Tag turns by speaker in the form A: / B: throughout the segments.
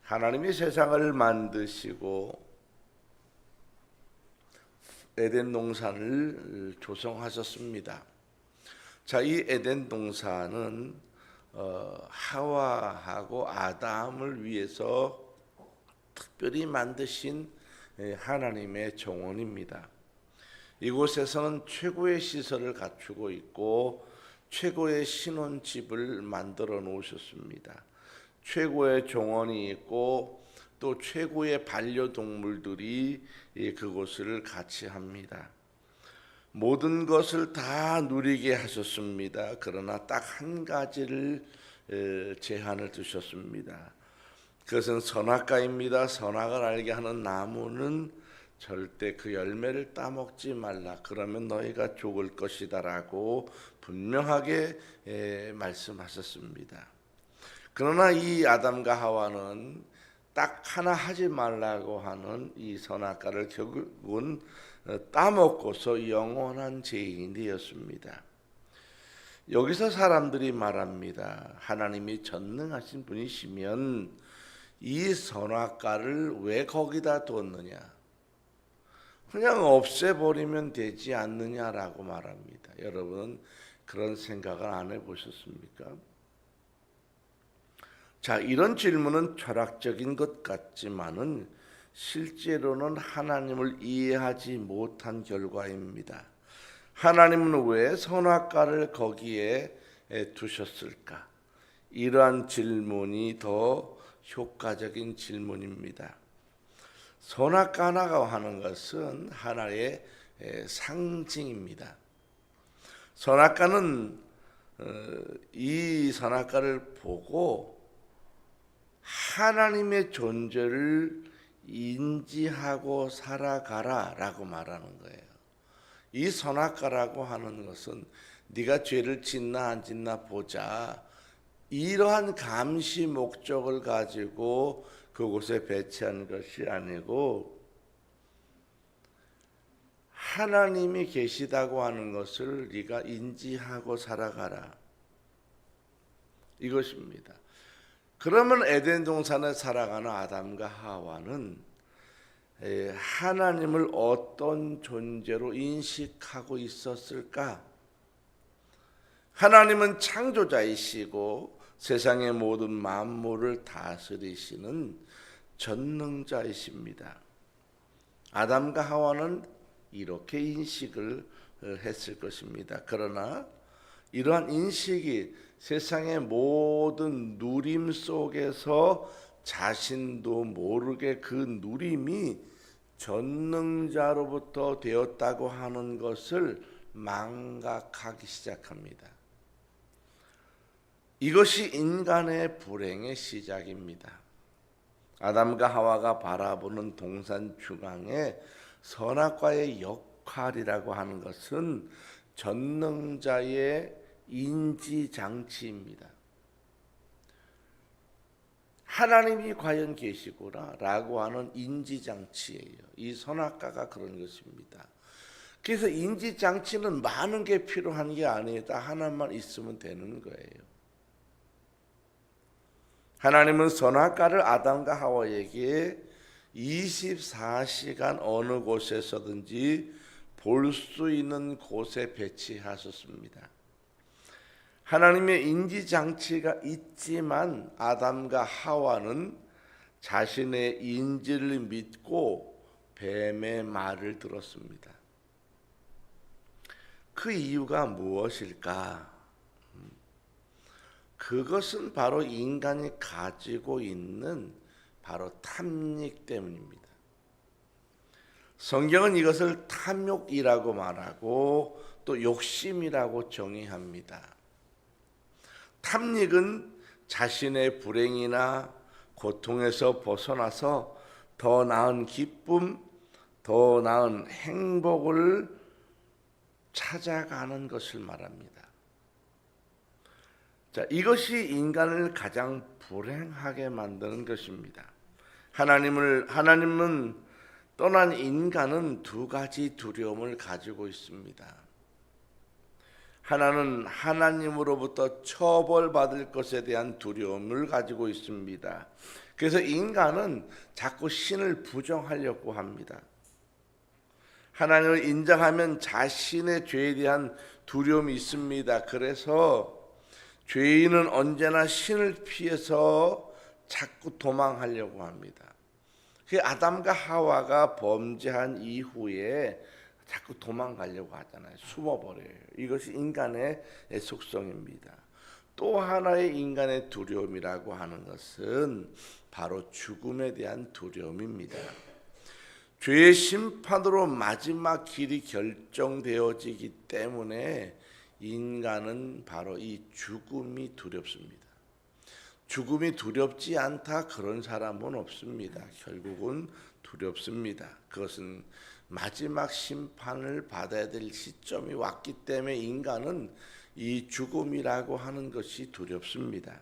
A: 하나님이 세상을 만드시고 에덴 동산을 조성하셨습니다. 자, 이 에덴 동산은 하와하고 아담을 위해서 특별히 만드신 하나님의 정원입니다. 이곳에서는 최고의 시설을 갖추고 있고 최고의 신혼집을 만들어 놓으셨습니다. 최고의 정원이 있고 또 최고의 반려동물들이 그곳을 같이 합니다. 모든 것을 다 누리게 하셨습니다. 그러나 딱 한 가지를 제한을 두셨습니다. 그것은 선악과입니다. 선악을 알게 하는 나무는 절대 그 열매를 따먹지 말라. 그러면 너희가 죽을 것이다 라고 분명하게 말씀하셨습니다. 그러나 이 아담과 하와는 딱 하나 하지 말라고 하는 이 선악과를 결국은 따먹고서 영원한 죄인이 되었습니다. 여기서 사람들이 말합니다. 하나님이 전능하신 분이시면 이 선악과를 왜 거기다 뒀느냐? 그냥 없애버리면 되지 않느냐라고 말합니다. 여러분 그런 생각을 안 해보셨습니까? 자, 이런 질문은 철학적인 것 같지만은 실제로는 하나님을 이해하지 못한 결과입니다. 하나님은 왜 선악과를 거기에 두셨을까? 이러한 질문이 더 효과적인 질문입니다. 선악과라고 하는 것은 하나의 상징입니다. 선악과는 이 선악과를 보고 하나님의 존재를 인지하고 살아가라 라고 말하는 거예요. 이 선악과라고 하는 것은 네가 죄를 짓나 안 짓나 보자, 이러한 감시 목적을 가지고 그곳에 배치한 것이 아니고 하나님이 계시다고 하는 것을 네가 인지하고 살아가라, 이것입니다. 그러면 에덴 동산에 살아가는 아담과 하와는 하나님을 어떤 존재로 인식하고 있었을까? 하나님은 창조자이시고 세상의 모든 만물을 다스리시는 전능자이십니다. 아담과 하와는 이렇게 인식을 했을 것입니다. 그러나 이러한 인식이 세상의 모든 누림 속에서 자신도 모르게 그 누림이 전능자로부터 되었다고 하는 것을 망각하기 시작합니다. 이것이 인간의 불행의 시작입니다. 아담과 하와가 바라보는 동산 중앙에 선악과의 역할이라고 하는 것은 전능자의 인지장치입니다. 하나님이 과연 계시구나 라고 하는 인지장치예요. 이 선악과가 그런 것입니다. 그래서 인지장치는 많은 게 필요한 게 아니다. 하나만 있으면 되는 거예요. 하나님은 선악과를 아담과 하와에게 24시간 어느 곳에서든지 볼 수 있는 곳에 배치하셨습니다. 하나님의 인지장치가 있지만 아담과 하와는 자신의 인지를 믿고 뱀의 말을 들었습니다. 그 이유가 무엇일까? 그것은 바로 인간이 가지고 있는 바로 탐닉 때문입니다. 성경은 이것을 탐욕이라고 말하고 또 욕심이라고 정의합니다. 탐닉은 자신의 불행이나 고통에서 벗어나서 더 나은 기쁨, 더 나은 행복을 찾아가는 것을 말합니다. 자, 이것이 인간을 가장 불행하게 만드는 것입니다. 하나님은 떠난 인간은 두 가지 두려움을 가지고 있습니다. 하나는 하나님으로부터 처벌받을 것에 대한 두려움을 가지고 있습니다. 그래서 인간은 자꾸 신을 부정하려고 합니다. 하나님을 인정하면 자신의 죄에 대한 두려움이 있습니다. 그래서 죄인은 언제나 신을 피해서 자꾸 도망하려고 합니다. 그 아담과 하와가 범죄한 이후에 자꾸 도망가려고 하잖아요. 숨어버려요. 이것이 인간의 속성입니다. 또 하나의 인간의 두려움이라고 하는 것은 바로 죽음에 대한 두려움입니다. 죄의 심판으로 마지막 길이 결정되어지기 때문에 인간은 바로 이 죽음이 두렵습니다. 죽음이 두렵지 않다 그런 사람은 없습니다. 결국은 두렵습니다. 그것은 마지막 심판을 받아야 될 시점이 왔기 때문에 인간은 이 죽음이라고 하는 것이 두렵습니다.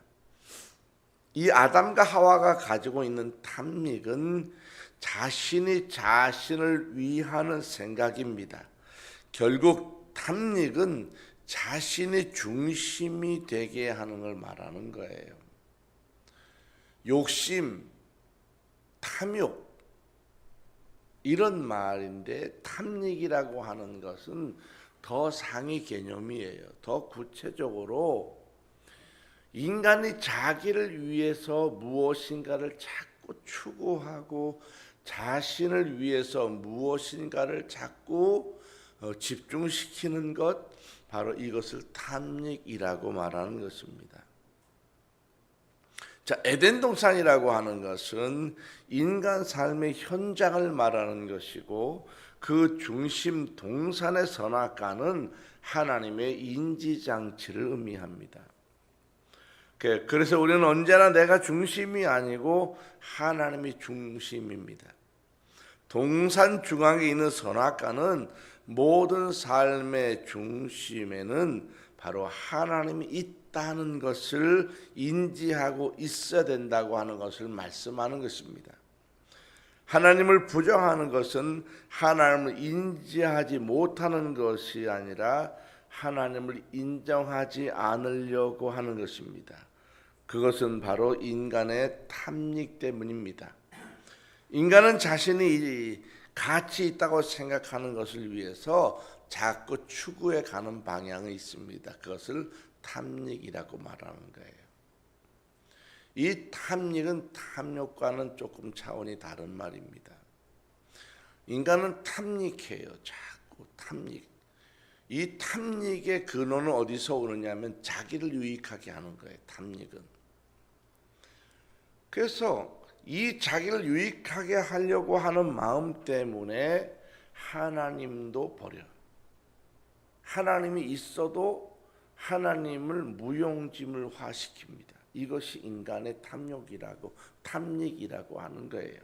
A: 이 아담과 하와가 가지고 있는 탐닉은 자신이 자신을 위하는 생각입니다. 결국 탐닉은 자신이 중심이 되게 하는 걸 말하는 거예요. 욕심, 탐욕 이런 말인데 탐닉이라고 하는 것은 더 상위 개념이에요. 더 구체적으로 인간이 자기를 위해서 무엇인가를 자꾸 추구하고 자신을 위해서 무엇인가를 자꾸 집중시키는 것, 바로 이것을 탐닉이라고 말하는 것입니다. 자, 에덴 동산이라고 하는 것은 인간 삶의 현장을 말하는 것이고 그 중심 동산의 선악과는 하나님의 인지장치를 의미합니다. 그래서 우리는 언제나 내가 중심이 아니고 하나님이 중심입니다. 동산 중앙에 있는 선악과는 모든 삶의 중심에는 바로 하나님이 있다는 것을 인지하고 있어야 된다고 하는 것을 말씀하는 것입니다. 하나님을 부정하는 것은 하나님을 인지하지 못하는 것이 아니라 하나님을 인정하지 않으려고 하는 것입니다. 그것은 바로 인간의 탐닉 때문입니다. 인간은 자신이 가치 있다고 생각하는 것을 위해서 자꾸 추구해 가는 방향이 있습니다. 그것을 탐닉이라고 말하는 거예요. 이 탐닉은 탐욕과는 조금 차원이 다른 말입니다. 인간은 탐닉해요. 자꾸 탐닉. 이 탐닉의 근원은 어디서 오느냐면 자기를 유익하게 하는 거예요. 탐닉은. 그래서 이 자기를 유익하게 하려고 하는 마음 때문에 하나님도 버려. 하나님이 있어도 하나님을 무용지물화시킵니다. 이것이 인간의 탐닉이라고 하는 거예요.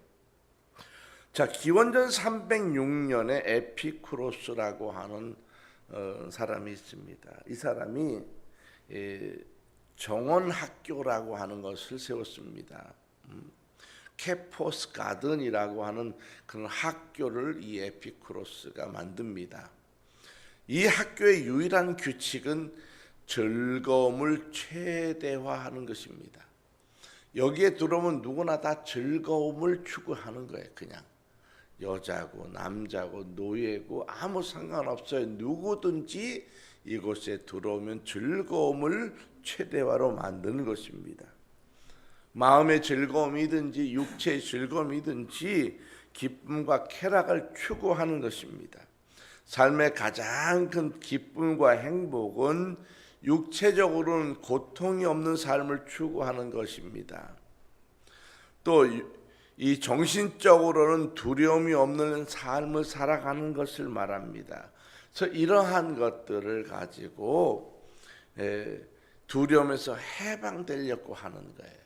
A: 자, 기원전 306년에 에피쿠로스라고 하는 사람이 있습니다. 이 사람이 정원학교라고 하는 것을 세웠습니다. 케포스 가든이라고 하는 그런 학교를 이 에피쿠로스가 만듭니다. 이 학교의 유일한 규칙은 즐거움을 최대화하는 것입니다. 여기에 들어오면 누구나 다 즐거움을 추구하는 거예요. 그냥 여자고 남자고 노예고 아무 상관없어요. 누구든지 이곳에 들어오면 즐거움을 최대화로 만드는 것입니다. 마음의 즐거움이든지 육체의 즐거움이든지 기쁨과 쾌락을 추구하는 것입니다. 삶의 가장 큰 기쁨과 행복은 육체적으로는 고통이 없는 삶을 추구하는 것입니다. 또 이 정신적으로는 두려움이 없는 삶을 살아가는 것을 말합니다. 그래서 이러한 것들을 가지고 두려움에서 해방되려고 하는 거예요.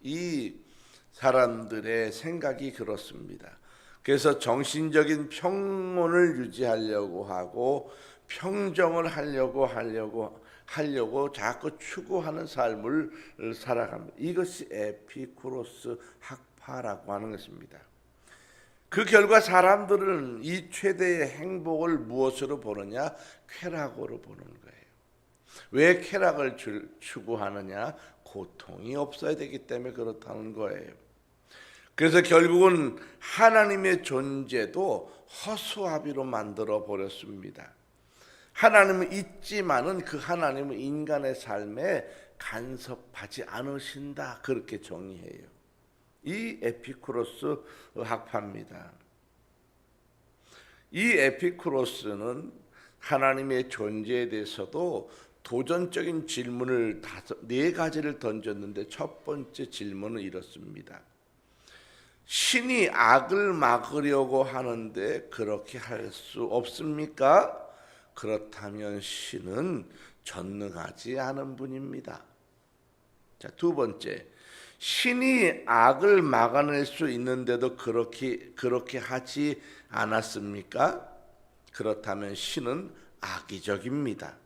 A: 이 사람들의 생각이 그렇습니다. 그래서 정신적인 평온을 유지하려고 하고 평정을 하려고 자꾸 추구하는 삶을 살아갑니다. 이것이 에피쿠로스 학파라고 하는 것입니다. 그 결과 사람들은 이 최대의 행복을 무엇으로 보느냐? 쾌락으로 보는 거예요. 왜 쾌락을 추구하느냐? 고통이 없어야 되기 때문에 그렇다는 거예요. 그래서 결국은 하나님의 존재도 허수아비로 만들어 버렸습니다. 하나님은 있지만은 그 하나님은 인간의 삶에 간섭하지 않으신다. 그렇게 정의해요. 이 에피쿠로스 학파입니다. 이 에피쿠로스는 하나님의 존재에 대해서도 도전적인 질문을 네 가지를 던졌는데 첫 번째 질문은 이렇습니다. 신이 악을 막으려고 하는데 그렇게 할 수 없습니까? 그렇다면 신은 전능하지 않은 분입니다. 자, 두 번째, 신이 악을 막아낼 수 있는데도 그렇게 하지 않았습니까? 그렇다면 신은 악의적입니다.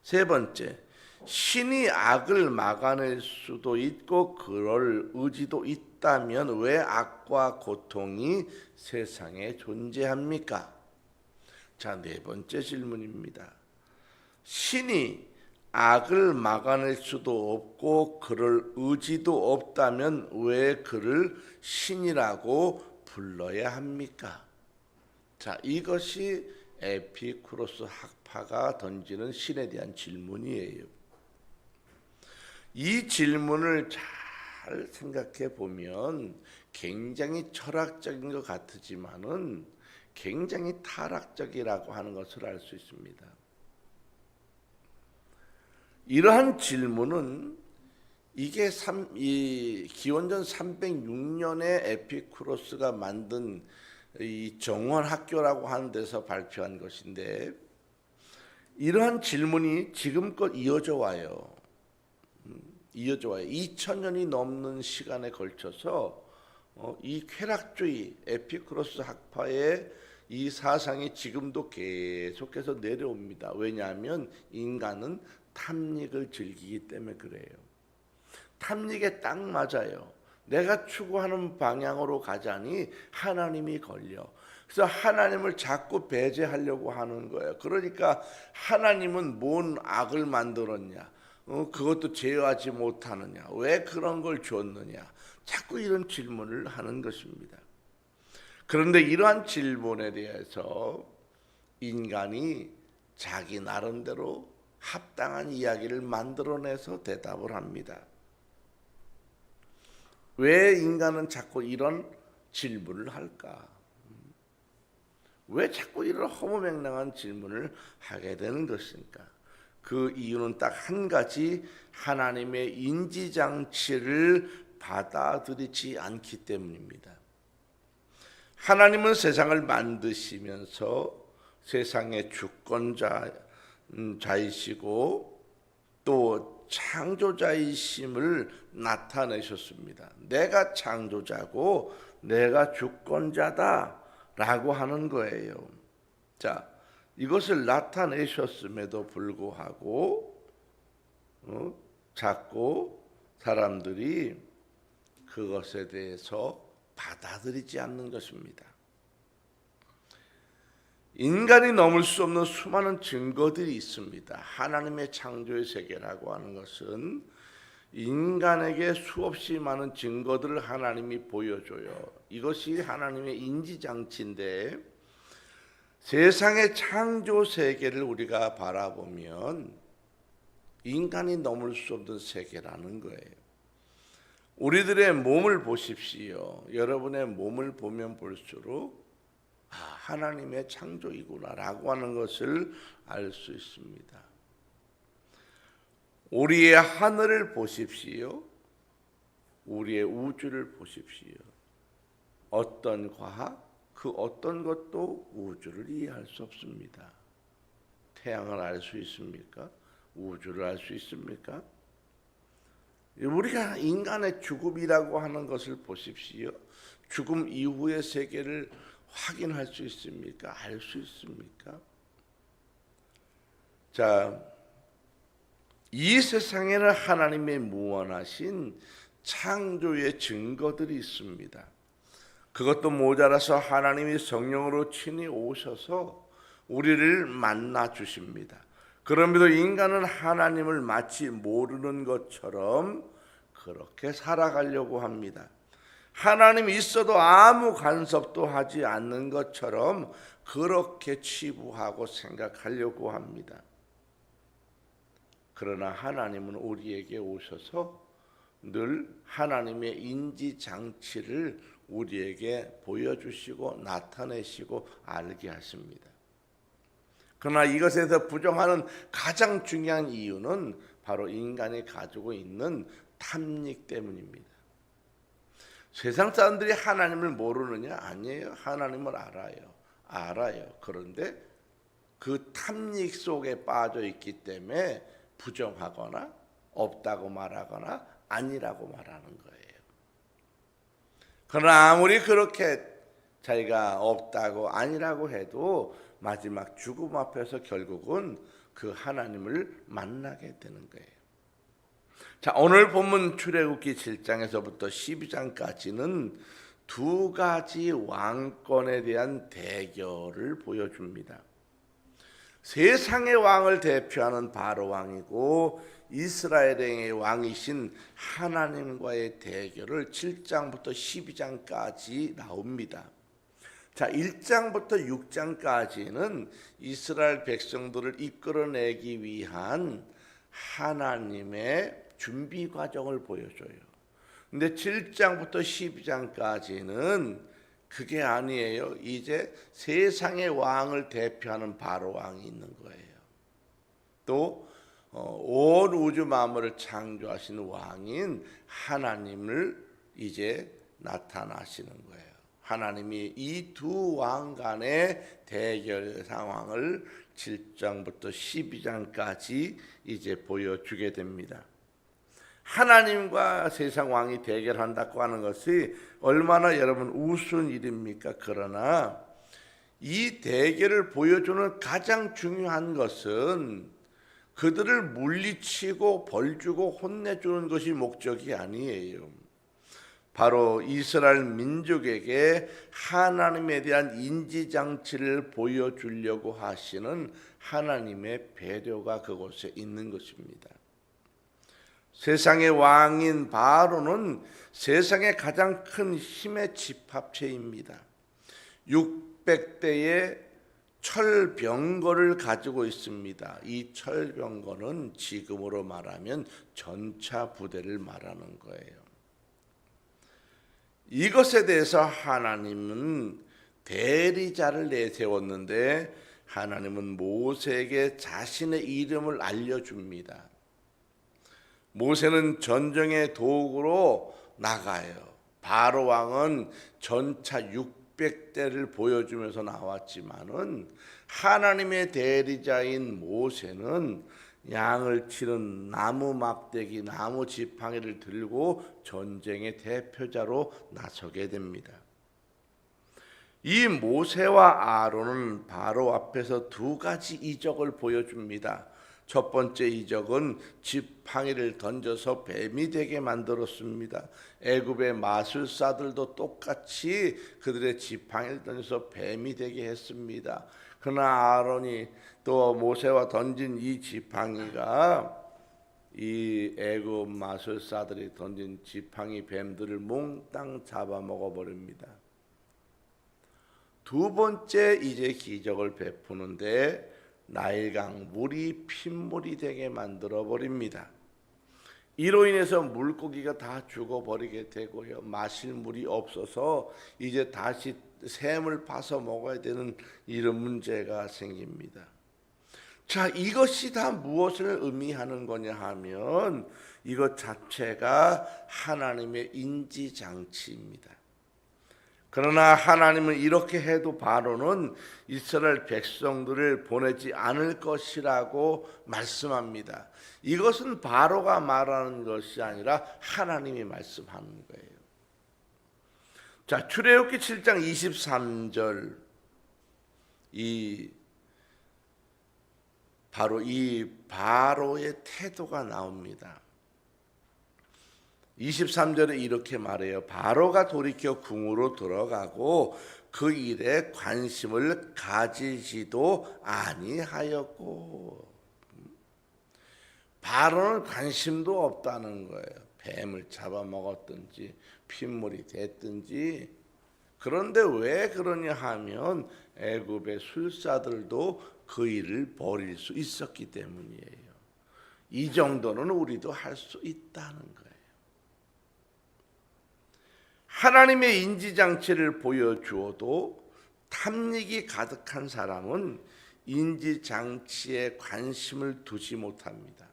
A: 세 번째, 신이 악을 막아낼 수도 있고 그럴 의지도 있다면 왜 악과 고통이 세상에 존재합니까? 자, 네 번째 질문입니다. 신이 악을 막아낼 수도 없고 그럴 의지도 없다면 왜 그를 신이라고 불러야 합니까? 자, 이것이 에피쿠로스 학파가 던지는 신에 대한 질문이에요. 이 질문을 잘 생각해 보면 굉장히 철학적인 것 같지만은 굉장히 타락적이라고 하는 것을 알 수 있습니다. 이러한 질문은 이게 기원전 306년에 에피쿠로스가 만든 이 정원학교라고 하는 데서 발표한 것인데 이러한 질문이 지금껏 이어져 와요. 2000년이 넘는 시간에 걸쳐서 이 쾌락주의 에피쿠로스 학파의 이 사상이 지금도 계속해서 내려옵니다. 왜냐하면 인간은 탐닉을 즐기기 때문에 그래요. 탐닉에 딱 맞아요. 내가 추구하는 방향으로 가자니 하나님이 걸려. 그래서 하나님을 자꾸 배제하려고 하는 거예요. 그러니까 하나님은 뭔 악을 만들었냐? 그것도 제어하지 못하느냐? 왜 그런 걸 줬느냐? 자꾸 이런 질문을 하는 것입니다. 그런데 이러한 질문에 대해서 인간이 자기 나름대로 합당한 이야기를 만들어내서 대답을 합니다. 왜 인간은 자꾸 이런 질문을 할까? 왜 자꾸 이런 허무맹랑한 질문을 하게 되는 것입니까? 그 이유는 딱 한 가지, 하나님의 인지장치를 받아들이지 않기 때문입니다. 하나님은 세상을 만드시면서 세상의 주권자이시고 또 창조자이심을 나타내셨습니다. 내가 창조자고 내가 주권자다라고 하는 거예요. 자, 이것을 나타내셨음에도 불구하고 자꾸 사람들이 그것에 대해서 받아들이지 않는 것입니다. 인간이 넘을 수 없는 수많은 증거들이 있습니다. 하나님의 창조의 세계라고 하는 것은 인간에게 수없이 많은 증거들을 하나님이 보여줘요. 이것이 하나님의 인지장치인데 세상의 창조 세계를 우리가 바라보면 인간이 넘을 수 없는 세계라는 거예요. 우리들의 몸을 보십시오. 여러분의 몸을 보면 볼수록 하나님의 창조이구나라고 하는 것을 알 수 있습니다. 우리의 하늘을 보십시오. 우리의 우주를 보십시오. 어떤 과학, 그 어떤 것도 우주를 이해할 수 없습니다. 태양을 알 수 있습니까? 우주를 알 수 있습니까? 우리가 인간의 죽음이라고 하는 것을 보십시오. 죽음 이후의 세계를 확인할 수 있습니까? 알 수 있습니까? 자, 이 세상에는 하나님의 무한하신 창조의 증거들이 있습니다. 그것도 모자라서 하나님이 성령으로 친히 오셔서 우리를 만나 주십니다. 그럼에도 인간은 하나님을 마치 모르는 것처럼 그렇게 살아가려고 합니다. 하나님이 있어도 아무 간섭도 하지 않는 것처럼 그렇게 치부하고 생각하려고 합니다. 그러나 하나님은 우리에게 오셔서 늘 하나님의 인지장치를 우리에게 보여주시고 나타내시고 알게 하십니다. 그러나 이것에서 부정하는 가장 중요한 이유는 바로 인간이 가지고 있는 탐닉 때문입니다. 세상 사람들이 하나님을 모르느냐? 아니에요. 하나님을 알아요. 그런데 그 탐닉 속에 빠져 있기 때문에 부정하거나 없다고 말하거나 아니라고 말하는 거예요. 그러나 아무리 그렇게 자기가 없다고 아니라고 해도 마지막 죽음 앞에서 결국은 그 하나님을 만나게 되는 거예요. 자, 오늘 본문 출애굽기 7장에서부터 12장까지는 두 가지 왕권에 대한 대결을 보여줍니다. 세상의 왕을 대표하는 바로 왕이고 이스라엘의 왕이신 하나님과의 대결을 7장부터 12장까지 나옵니다. 자, 1장부터 6장까지는 이스라엘 백성들을 이끌어내기 위한 하나님의 준비 과정을 보여줘요. 근데 7장부터 12장까지는 그게 아니에요. 이제 세상의 왕을 대표하는 바로 왕이 있는 거예요. 또 온 우주 만물을 창조하신 왕인 하나님을 이제 나타나시는 거예요. 하나님이 이 두 왕 간의 대결 상황을 7장부터 12장까지 이제 보여주게 됩니다. 하나님과 세상 왕이 대결한다고 하는 것이 얼마나 여러분 우스운 일입니까? 그러나 이 대결을 보여주는 가장 중요한 것은 그들을 물리치고 벌주고 혼내주는 것이 목적이 아니에요. 바로 이스라엘 민족에게 하나님에 대한 인지장치를 보여주려고 하시는 하나님의 배려가 그곳에 있는 것입니다. 세상의 왕인 바로는 세상의 가장 큰 힘의 집합체입니다. 600대의 철병거를 가지고 있습니다. 이 철병거는 지금으로 말하면 전차 부대를 말하는 거예요. 이것에 대해서 하나님은 대리자를 내세웠는데 하나님은 모세에게 자신의 이름을 알려줍니다. 모세는 전쟁의 도구로 나가요. 바로 왕은 전차 600대를 보여주면서 나왔지만은 하나님의 대리자인 모세는 양을 치는 나무 막대기, 나무 지팡이를 들고 전쟁의 대표자로 나서게 됩니다. 이 모세와 아론은 바로 앞에서 두 가지 이적을 보여줍니다. 첫 번째 이적은 지팡이를 던져서 뱀이 되게 만들었습니다. 애굽의 마술사들도 똑같이 그들의 지팡이를 던져서 뱀이 되게 했습니다. 그러나 아론이 또 모세와 던진 이 지팡이가 이 애굽 마술사들이 던진 지팡이 뱀들을 몽땅 잡아먹어 버립니다. 두 번째 이제 기적을 베푸는데 나일강 물이 핏물이 되게 만들어 버립니다. 이로 인해서 물고기가 다 죽어버리게 되고요. 마실 물이 없어서 이제 다시 샘을 파서 먹어야 되는 이런 문제가 생깁니다. 자, 이것이 다 무엇을 의미하는 거냐 하면 이것 자체가 하나님의 인지장치입니다. 그러나 하나님은 이렇게 해도 바로는 이스라엘 백성들을 보내지 않을 것이라고 말씀합니다. 이것은 바로가 말하는 것이 아니라 하나님이 말씀하는 거예요. 자, 출애굽기 7장 23절 바로 이 바로의 태도가 나옵니다. 23절에 이렇게 말해요. 바로가 돌이켜 궁으로 들어가고 그 일에 관심을 가지지도 아니하였고. 바로는 관심도 없다는 거예요. 뱀을 잡아먹었든지 핏물이 됐든지. 그런데 왜 그러냐 하면 애굽의 술사들도 그 일을 벌일 수 있었기 때문이에요. 이 정도는 우리도 할 수 있다는 거예요. 하나님의 인지장치를 보여주어도 탐닉이 가득한 사람은 인지장치에 관심을 두지 못합니다.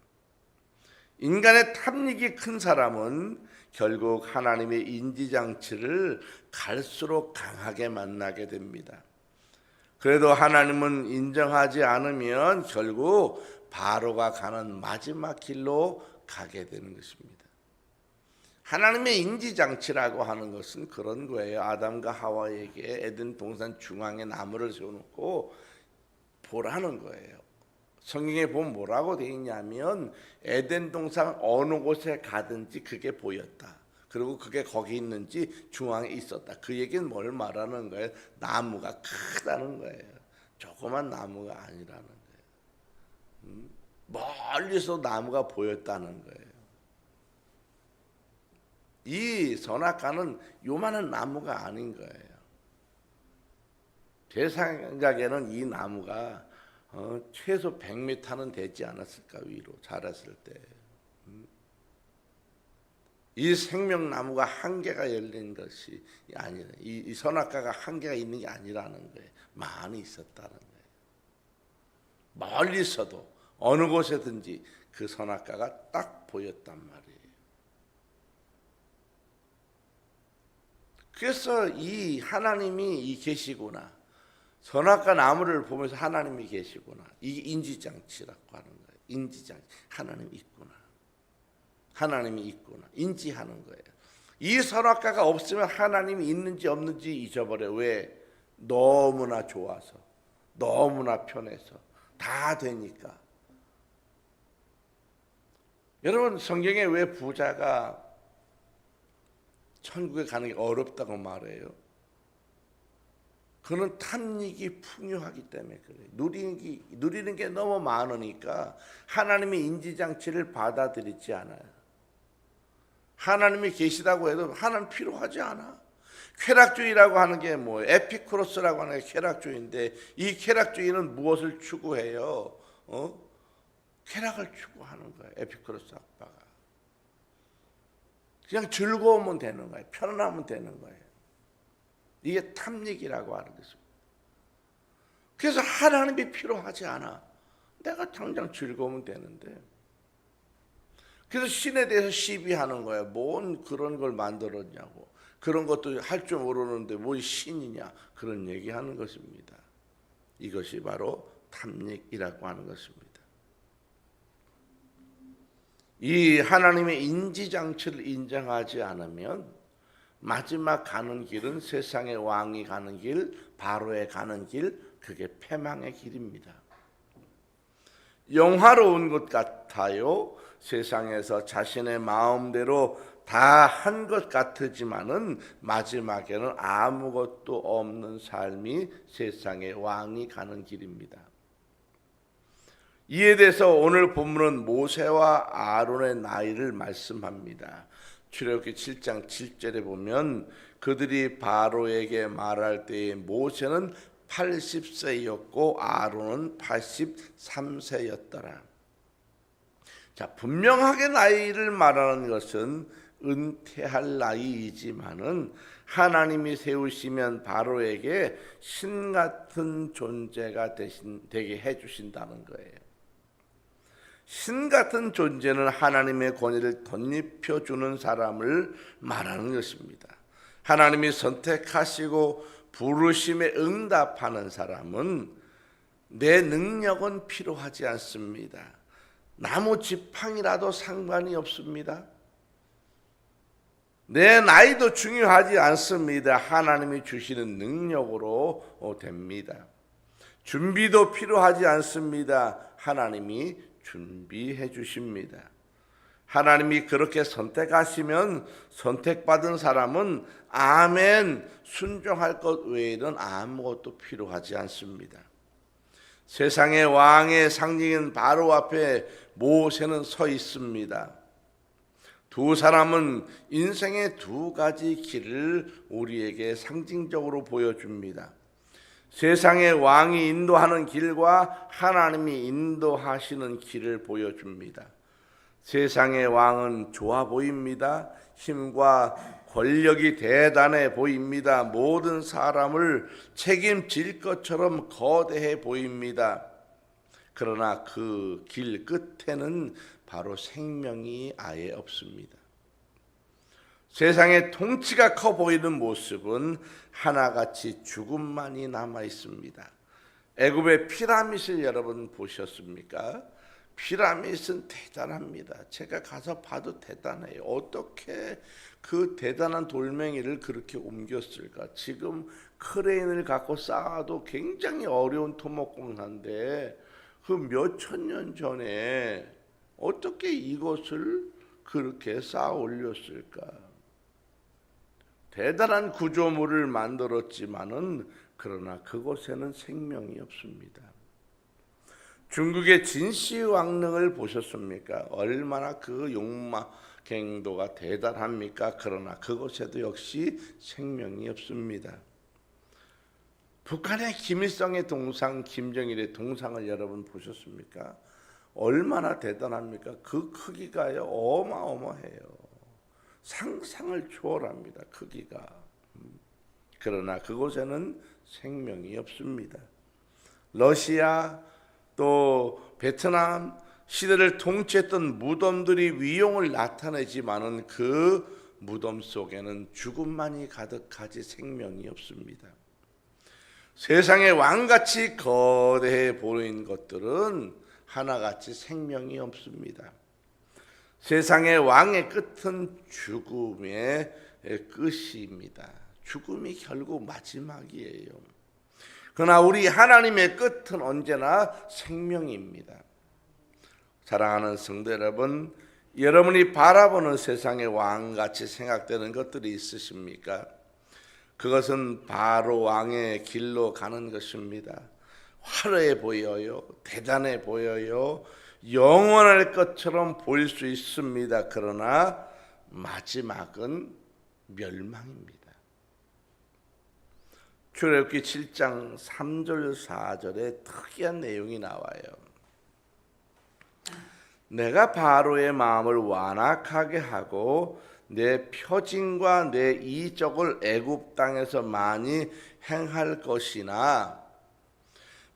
A: 인간의 탐닉이 큰 사람은 결국 하나님의 인지장치를 갈수록 강하게 만나게 됩니다. 그래도 하나님은 인정하지 않으면 결국 바로가 가는 마지막 길로 가게 되는 것입니다. 하나님의 인지장치라고 하는 것은 그런 거예요. 아담과 하와에게 에덴 동산 중앙에 나무를 세워놓고 보라는 거예요. 성경에 보면 뭐라고 되어 있냐면 에덴 동산 어느 곳에 가든지 그게 보였다. 그리고 그게 거기 있는지 중앙에 있었다. 그 얘기는 뭘 말하는 거예요? 나무가 크다는 거예요. 조그만 나무가 아니라는 거예요. 멀리서 나무가 보였다는 거예요. 이 선악과는 요만한 나무가 아닌 거예요. 제 생각에는 이 나무가 최소 100m는 되지 않았을까, 위로 자랐을 때. 이 생명나무가 한계가 열린 것이 아니라, 이 선악과가 한계가 있는 게 아니라는 거예요. 많이 있었다는 거예요. 멀리서도 어느 곳에든지 그 선악과가 딱 보였단 말이에요. 그래서 이 하나님이 계시구나, 선악과 나무를 보면서 하나님이 계시구나, 이게 인지장치라고 하는 거예요. 인지장치, 하나님이 있구나, 하나님이 있구나, 인지하는 거예요. 이 선악과가 없으면 하나님이 있는지 없는지 잊어버려요. 왜? 너무나 좋아서, 너무나 편해서, 다 되니까. 여러분, 성경에 왜 부자가 천국에 가는 게 어렵다고 말해요? 그는 탐닉이 풍요하기 때문에 그래요. 누리는 게 너무 많으니까 하나님의 인지장치를 받아들이지 않아요. 하나님이 계시다고 해도 하나님 필요하지 않아. 쾌락주의라고 하는 게 뭐예요? 에피쿠로스라고 하는 게 쾌락주의인데, 이 쾌락주의는 무엇을 추구해요? 쾌락을 추구하는 거예요. 에피쿠로스 아빠가 그냥 즐거우면 되는 거예요. 편안하면 되는 거예요. 이게 탐닉이라고 하는 것입니다. 그래서 하나님이 필요하지 않아. 내가 당장 즐거우면 되는데. 그래서 신에 대해서 시비하는 거예요. 뭔 그런 걸 만들었냐고. 그런 것도 할 줄 모르는데 뭘 신이냐. 그런 얘기하는 것입니다. 이것이 바로 탐닉이라고 하는 것입니다. 이 하나님의 인지장치를 인정하지 않으면 마지막 가는 길은 세상의 왕이 가는 길, 바로에 가는 길, 그게 패망의 길입니다. 영화로운 것 같아요. 세상에서 자신의 마음대로 다 한 것 같지만은 마지막에는 아무것도 없는 삶이 세상의 왕이 가는 길입니다. 이에 대해서 오늘 본문은 모세와 아론의 나이를 말씀합니다. 출애굽기 7장 7절에 보면 그들이 바로에게 말할 때에 모세는 80세였고 아론은 83세였더라. 자, 분명하게 나이를 말하는 것은 은퇴할 나이이지만은 하나님이 세우시면 바로에게 신 같은 존재가 되게 해주신다는 거예요. 신 같은 존재는 하나님의 권위를 덧입혀주는 사람을 말하는 것입니다. 하나님이 선택하시고 부르심에 응답하는 사람은 내 능력은 필요하지 않습니다. 나무 지팡이라도 상관이 없습니다. 내 나이도 중요하지 않습니다. 하나님이 주시는 능력으로 됩니다. 준비도 필요하지 않습니다. 하나님이 준비해 주십니다. 하나님이 그렇게 선택하시면 선택받은 사람은 아멘 순종할 것 외에는 아무것도 필요하지 않습니다. 세상의 왕의 상징인 바로 앞에 모세는 서 있습니다. 두 사람은 인생의 두 가지 길을 우리에게 상징적으로 보여줍니다. 세상의 왕이 인도하는 길과 하나님이 인도하시는 길을 보여줍니다. 세상의 왕은 좋아 보입니다. 힘과 권력이 대단해 보입니다. 모든 사람을 책임질 것처럼 거대해 보입니다. 그러나 그 길 끝에는 바로 생명이 아예 없습니다. 세상의 통치가 커 보이는 모습은 하나같이 죽음만이 남아 있습니다. 애굽의 피라밋을 여러분 보셨습니까? 피라밋은 대단합니다. 제가 가서 봐도 대단해요. 어떻게 그 대단한 돌멩이를 그렇게 옮겼을까? 지금 크레인을 갖고 쌓아도 굉장히 어려운 토목공사인데 그 몇천 년 전에 어떻게 이것을 그렇게 쌓아 올렸을까? 대단한 구조물을 만들었지만은 그러나 그곳에는 생명이 없습니다. 중국의 진시황릉을 보셨습니까? 얼마나 그 용마갱도가 대단합니까? 그러나 그곳에도 역시 생명이 없습니다. 북한의 김일성의 동상, 김정일의 동상을 여러분 보셨습니까? 얼마나 대단합니까? 그 크기가요 어마어마해요. 상상을 초월합니다. 크기가. 그러나 그곳에는 생명이 없습니다. 러시아 또 베트남 시대를 통치했던 무덤들이 위용을 나타내지만은 그 무덤 속에는 죽음만이 가득하지 생명이 없습니다. 세상에 왕같이 거대해 보이는 것들은 하나같이 생명이 없습니다. 세상의 왕의 끝은 죽음의 끝입니다. 죽음이 결국 마지막이에요. 그러나 우리 하나님의 끝은 언제나 생명입니다. 사랑하는 성도 여러분, 여러분이 바라보는 세상의 왕같이 생각되는 것들이 있으십니까? 그것은 바로 왕의 길로 가는 것입니다. 화려해 보여요. 대단해 보여요. 영원할 것처럼 보일 수 있습니다. 그러나 마지막은 멸망입니다. 출애굽기 7장 3절 4절에 특이한 내용이 나와요. 내가 바로의 마음을 완악하게 하고 내 표징과 내 이적을 애굽 땅에서 많이 행할 것이나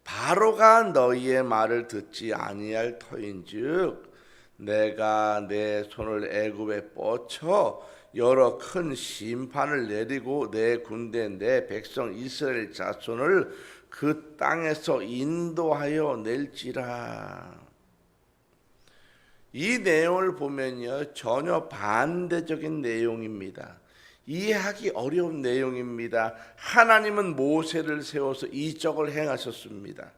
A: 바로가 너희의 말을 듣지 아니할 터인즉 내가 내 손을 애굽에 뻗쳐 여러 큰 심판을 내리고 내 군대 내 백성 이스라엘 자손을 그 땅에서 인도하여 낼지라. 이 내용을 보면요 전혀 반대적인 내용입니다. 이해하기 어려운 내용입니다. 하나님은 모세를 세워서 이적을 행하셨습니다.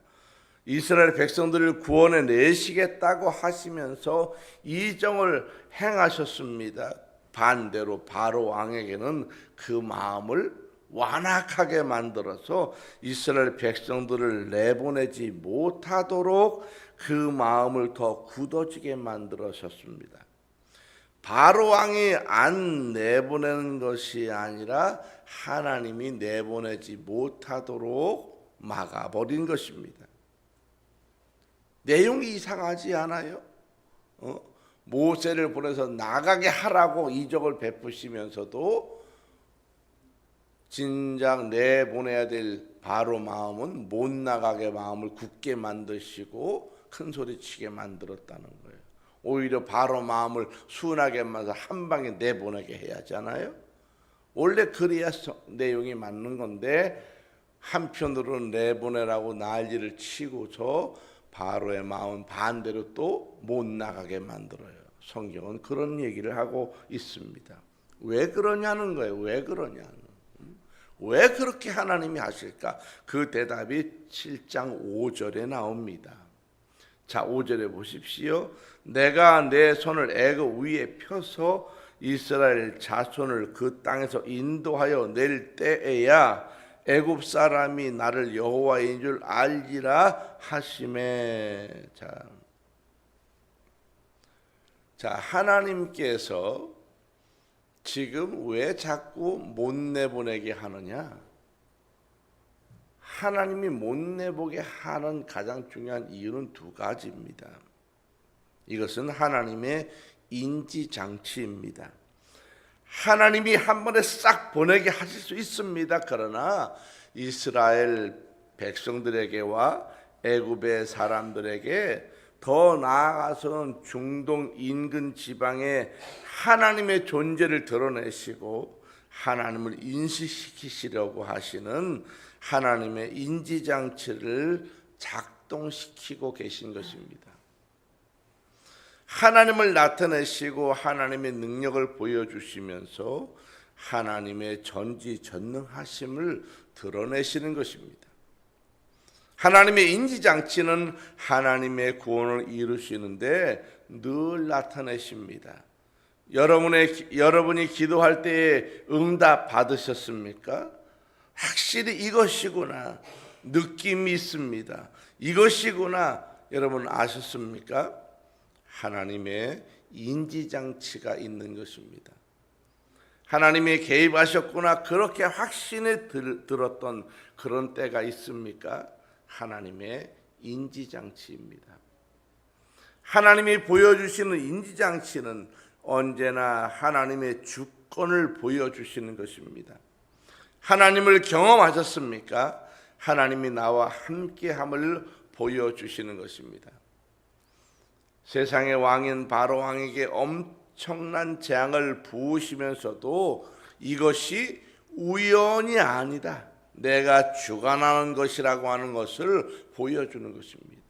A: 이스라엘 백성들을 구원해 내시겠다고 하시면서 이적을 행하셨습니다. 반대로 바로 왕에게는 그 마음을 완악하게 만들어서 이스라엘 백성들을 내보내지 못하도록 그 마음을 더 굳어지게 만들어셨습니다. 바로 왕이 안 내보내는 것이 아니라 하나님이 내보내지 못하도록 막아버린 것입니다. 내용이 이상하지 않아요? 모세를 보내서 나가게 하라고 이적을 베푸시면서도 진작 내보내야 될 바로 마음은 못 나가게 마음을 굳게 만드시고 큰 소리 치게 만들었다는 거예요. 오히려 바로 마음을 순하게 만들어 한 방에 내보내게 해야 하잖아요. 원래 그래야 내용이 맞는 건데 한편으로는 내보내라고 난리를 치고서 바로의 마음은 반대로 또 못 나가게 만들어요. 성경은 그런 얘기를 하고 있습니다. 왜 그러냐는 거예요. 왜 그러냐는. 왜 그렇게 하나님이 하실까? 그 대답이 7장 5절에 나옵니다. 자, 5절에 보십시오. 내가 내 손을 애굽 위에 펴서 이스라엘 자손을 그 땅에서 인도하여 낼 때에야 애굽 사람이 나를 여호와인 줄 알리라 하시매. 자, 하나님께서 지금 왜 자꾸 못 내보내게 하느냐? 하나님이 못 내보게 하는 가장 중요한 이유는 두 가지입니다. 이것은 하나님의 인지장치입니다. 하나님이 한 번에 싹 보내게 하실 수 있습니다. 그러나 이스라엘 백성들에게와 애굽의 사람들에게, 더 나아가서는 중동 인근 지방에 하나님의 존재를 드러내시고 하나님을 인식시키시려고 하시는 하나님의 인지장치를 작동시키고 계신 것입니다. 하나님을 나타내시고 하나님의 능력을 보여주시면서 하나님의 전지전능하심을 드러내시는 것입니다. 하나님의 인지장치는 하나님의 구원을 이루시는데 늘 나타내십니다. 여러분이 기도할 때에 응답 받으셨습니까? 확실히 이것이구나 느낌이 있습니다. 이것이구나 여러분 아셨습니까? 하나님의 인지장치가 있는 것입니다. 하나님이 개입하셨구나 그렇게 확신에 들었던 그런 때가 있습니까? 하나님의 인지장치입니다. 하나님이 보여주시는 인지장치는 언제나 하나님의 주권을 보여주시는 것입니다. 하나님을 경험하셨습니까? 하나님이 나와 함께함을 보여주시는 것입니다. 세상의 왕인 바로 왕에게 엄청난 재앙을 부으시면서도 이것이 우연이 아니다, 내가 주관하는 것이라고 하는 것을 보여주는 것입니다.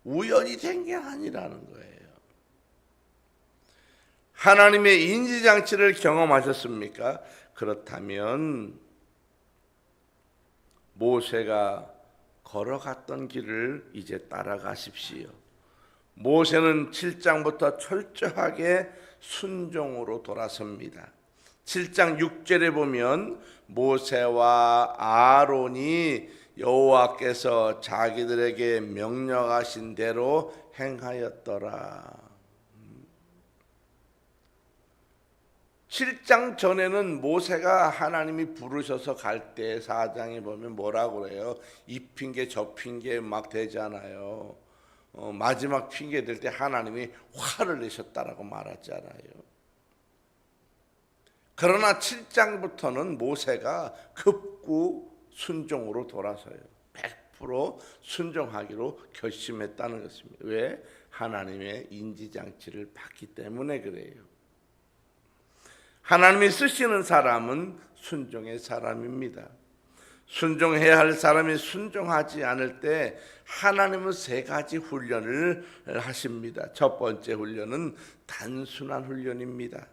A: 우연이 된 게 아니라는 거예요. 하나님의 인지장치를 경험하셨습니까? 그렇다면 모세가 걸어갔던 길을 이제 따라가십시오. 모세는 7장부터 철저하게 순종으로 돌아섭니다. 7장 6절에 보면 모세와 아론이 여호와께서 자기들에게 명령하신 대로 행하였더라. 7장 전에는 모세가 하나님이 부르셔서 갈 때 4장에 보면 뭐라고 그래요? 이 핑계 저 핑계 막 되잖아요. 마지막 핑계 될 때 하나님이 화를 내셨다라고 말하잖아요. 그러나 7장부터는 모세가 급구 순종으로 돌아서요. 100% 순종하기로 결심했다는 것입니다. 왜? 하나님의 인지장치를 받기 때문에 그래요. 하나님이 쓰시는 사람은 순종의 사람입니다. 순종해야 할 사람이 순종하지 않을 때 하나님은 세 가지 훈련을 하십니다. 첫 번째 훈련은 단순한 훈련입니다.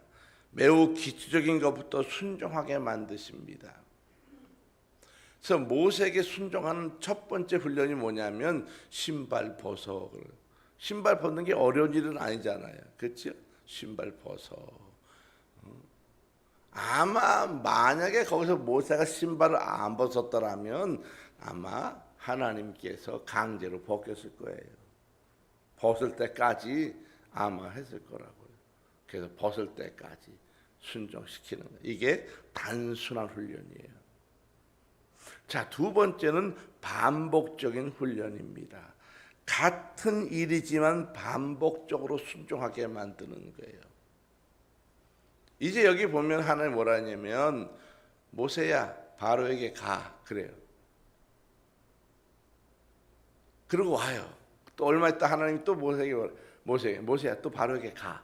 A: 매우 기초적인 것부터 순종하게 만드십니다. 그래서 모세에게 순종하는 첫 번째 훈련이 뭐냐면 신발 벗어. 신발 벗는 게 어려운 일은 아니잖아요. 그렇죠? 신발 벗어. 아마 만약에 거기서 모세가 신발을 안 벗었더라면 아마 하나님께서 강제로 벗겼을 거예요. 벗을 때까지 아마 했을 거라고요. 그래서 벗을 때까지 순종시키는 거예요. 이게 단순한 훈련이에요. 자, 두 번째는 반복적인 훈련입니다. 같은 일이지만 반복적으로 순종하게 만드는 거예요. 이제 여기 보면 하나님 뭐라 하냐면 모세야 바로에게 가 그래요. 그러고 와요. 또 얼마 있다 하나님이 또 모세에게 모세야 또 바로에게 가.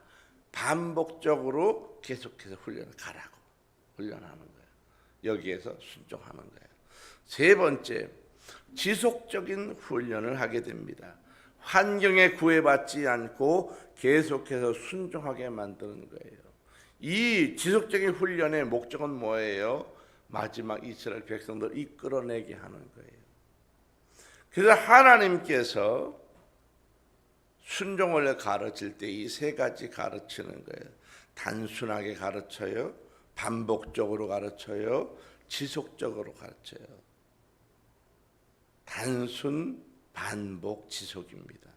A: 반복적으로 계속해서 가라고 훈련하는 거예요. 여기에서 순종하는 거예요. 세 번째, 지속적인 훈련을 하게 됩니다. 환경에 구애받지 않고 계속해서 순종하게 만드는 거예요. 이 지속적인 훈련의 목적은 뭐예요? 마지막 이스라엘 백성들을 이끌어내게 하는 거예요. 그래서 하나님께서 순종을 가르칠 때 이 세 가지 가르치는 거예요. 단순하게 가르쳐요. 반복적으로 가르쳐요. 지속적으로 가르쳐요. 단순 반복 지속입니다.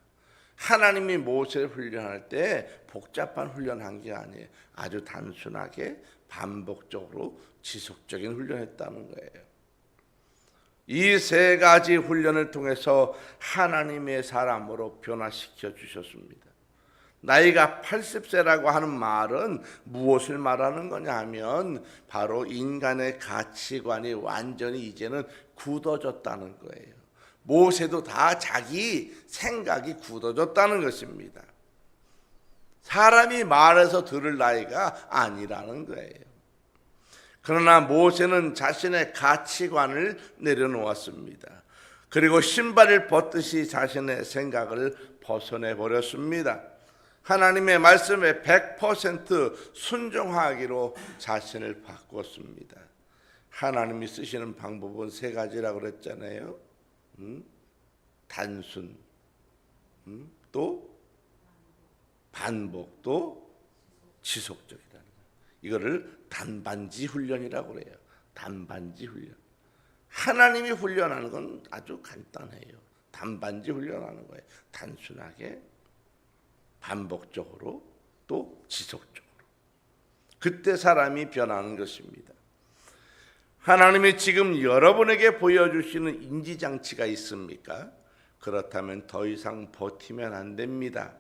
A: 하나님이 모세를 훈련할 때 복잡한 훈련한 게 아니에요. 아주 단순하게 반복적으로 지속적인 훈련했다는 거예요. 이 세 가지 훈련을 통해서 하나님의 사람으로 변화시켜 주셨습니다. 나이가 80세라고 하는 말은 무엇을 말하는 거냐 하면 바로 인간의 가치관이 완전히 이제는 굳어졌다는 거예요. 모세도 다 자기 생각이 굳어졌다는 것입니다. 사람이 말해서 들을 나이가 아니라는 거예요. 그러나 모세는 자신의 가치관을 내려놓았습니다. 그리고 신발을 벗듯이 자신의 생각을 벗어내 버렸습니다. 하나님의 말씀에 100% 순종하기로 자신을 바꿨습니다. 하나님이 쓰시는 방법은 세 가지라고 그랬잖아요. 단순, 또 반복, 또 지속적이라는 거예요. 이거를 단반지 훈련이라고 그래요. 단반지 훈련. 하나님이 훈련하는 건 아주 간단해요. 단반지 훈련하는 거예요. 단순하게, 반복적으로, 또 지속적으로. 그때 사람이 변하는 것입니다. 하나님이 지금 여러분에게 보여주시는 인지장치가 있습니까? 그렇다면 더 이상 버티면 안 됩니다.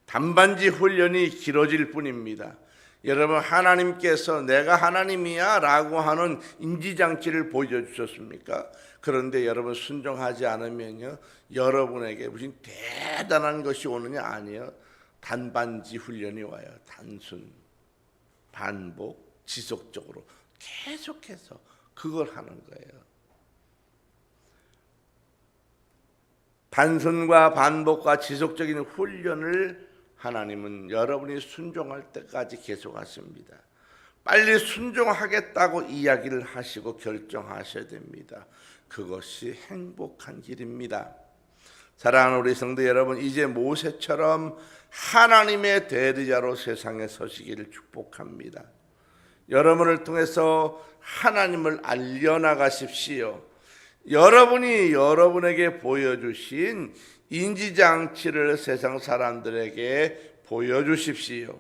A: 단반지 훈련이 길어질 뿐입니다. 여러분, 하나님께서 내가 하나님이야 라고 하는 인지장치를 보여주셨습니까? 그런데 여러분 순종하지 않으면요, 여러분에게 무슨 대단한 것이 오느냐? 아니에요. 단반지 훈련이 와요. 단순, 반복, 지속적으로 계속해서 그걸 하는 거예요. 단순과 반복과 지속적인 훈련을 하나님은 여러분이 순종할 때까지 계속하십니다. 빨리 순종하겠다고 이야기를 하시고 결정하셔야 됩니다. 그것이 행복한 길입니다. 사랑하는 우리 성도 여러분, 이제 모세처럼 하나님의 대리자로 세상에 서시기를 축복합니다. 여러분을 통해서 하나님을 알려나가십시오. 여러분이 여러분에게 보여주신 인지장치를 세상 사람들에게 보여주십시오.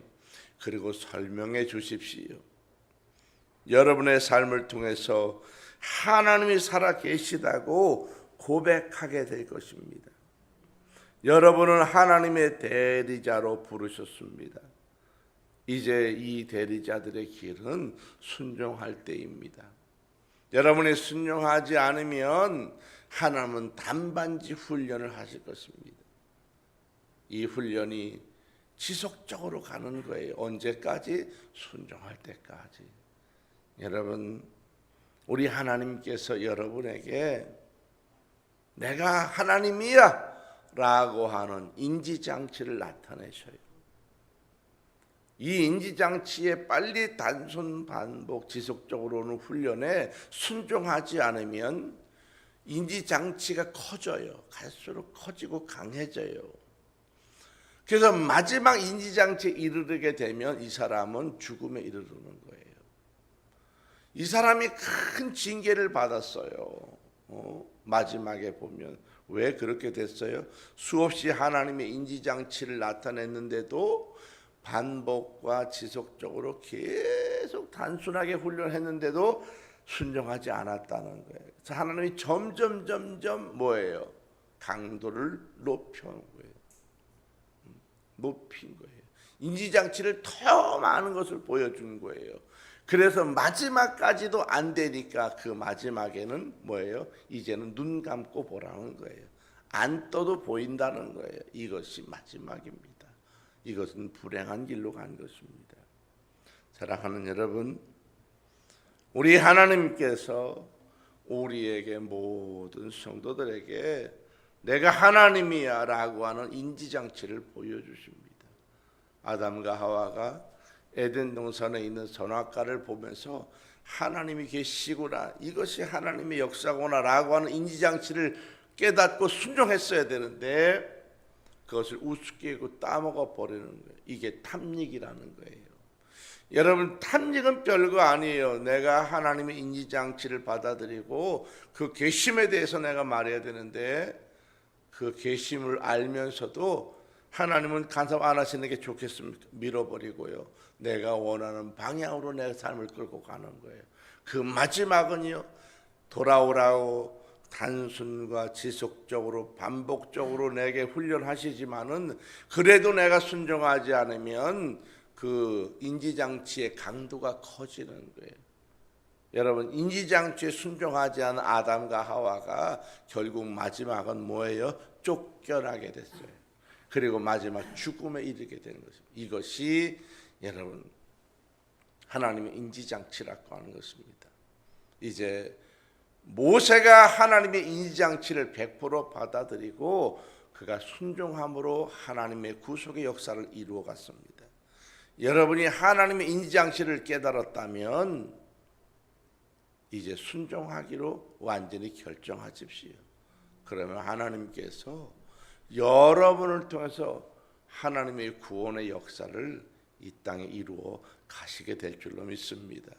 A: 그리고 설명해 주십시오. 여러분의 삶을 통해서 하나님이 살아계시다고 고백하게 될 것입니다. 여러분은 하나님의 대리자로 부르셨습니다. 이제 이 대리자들의 길은 순종할 때입니다. 여러분이 순종하지 않으면 하나님은 단반지 훈련을 하실 것입니다. 이 훈련이 지속적으로 가는 거예요. 언제까지? 순종할 때까지. 여러분, 우리 하나님께서 여러분에게 내가 하나님이야 라고 하는 인지장치를 나타내셔요. 이 인지장치에 빨리 단순 반복 지속적으로는 훈련에 순종하지 않으면 인지장치가 커져요. 갈수록 커지고 강해져요. 그래서 마지막 인지장치에 이르게 되면 이 사람은 죽음에 이르는 거예요. 이 사람이 큰 징계를 받았어요. 마지막에 보면 왜 그렇게 됐어요? 수없이 하나님의 인지장치를 나타냈는데도 반복과 지속적으로 계속 단순하게 훈련했는데도 순종하지 않았다는 거예요. 그래서 하나님이 점점 뭐예요? 강도를 높여놓은 거예요. 높인 거예요. 인지장치를 더 많은 것을 보여준 거예요. 그래서 마지막까지도 안 되니까 그 마지막에는 뭐예요? 이제는 눈 감고 보라는 거예요. 안 떠도 보인다는 거예요. 이것이 마지막입니다. 이것은 불행한 길로 간 것입니다. 사랑하는 여러분, 우리 하나님께서 우리에게 모든 성도들에게 내가 하나님이야 라고 하는 인지장치를 보여주십니다. 아담과 하와가 에덴 동산에 있는 선악과를 보면서 하나님이 계시구나, 이것이 하나님의 역사구나 라고 하는 인지장치를 깨닫고 순종했어야 되는데 그것을 우습게 여기고 따먹어 버리는 거예요. 이게 탐닉이라는 거예요. 여러분, 탐닉은 별거 아니에요. 내가 하나님의 인지장치를 받아들이고 그 계심에 대해서 내가 말해야 되는데, 그 계심을 알면서도 하나님은 간섭 안 하시는 게 좋겠습니까? 밀어버리고요, 내가 원하는 방향으로 내 삶을 끌고 가는 거예요. 그 마지막은요, 돌아오라고 단순과 지속적으로 반복적으로 내게 훈련하시지만은, 그래도 내가 순종하지 않으면 그 인지장치의 강도가 커지는 거예요. 여러분, 인지장치에 순종하지 않은 아담과 하와가 결국 마지막은 뭐예요? 쫓겨나게 됐어요. 그리고 마지막 죽음에 이르게 된 것입니다. 이것이 여러분 하나님의 인지장치라고 하는 것입니다. 이제 모세가 하나님의 인지장치를 100% 받아들이고 그가 순종함으로 하나님의 구속의 역사를 이루어 갔습니다. 여러분이 하나님의 인지장치를 깨달았다면 이제 순종하기로 완전히 결정하십시오. 그러면 하나님께서 여러분을 통해서 하나님의 구원의 역사를 이 땅에 이루어 가시게 될 줄로 믿습니다.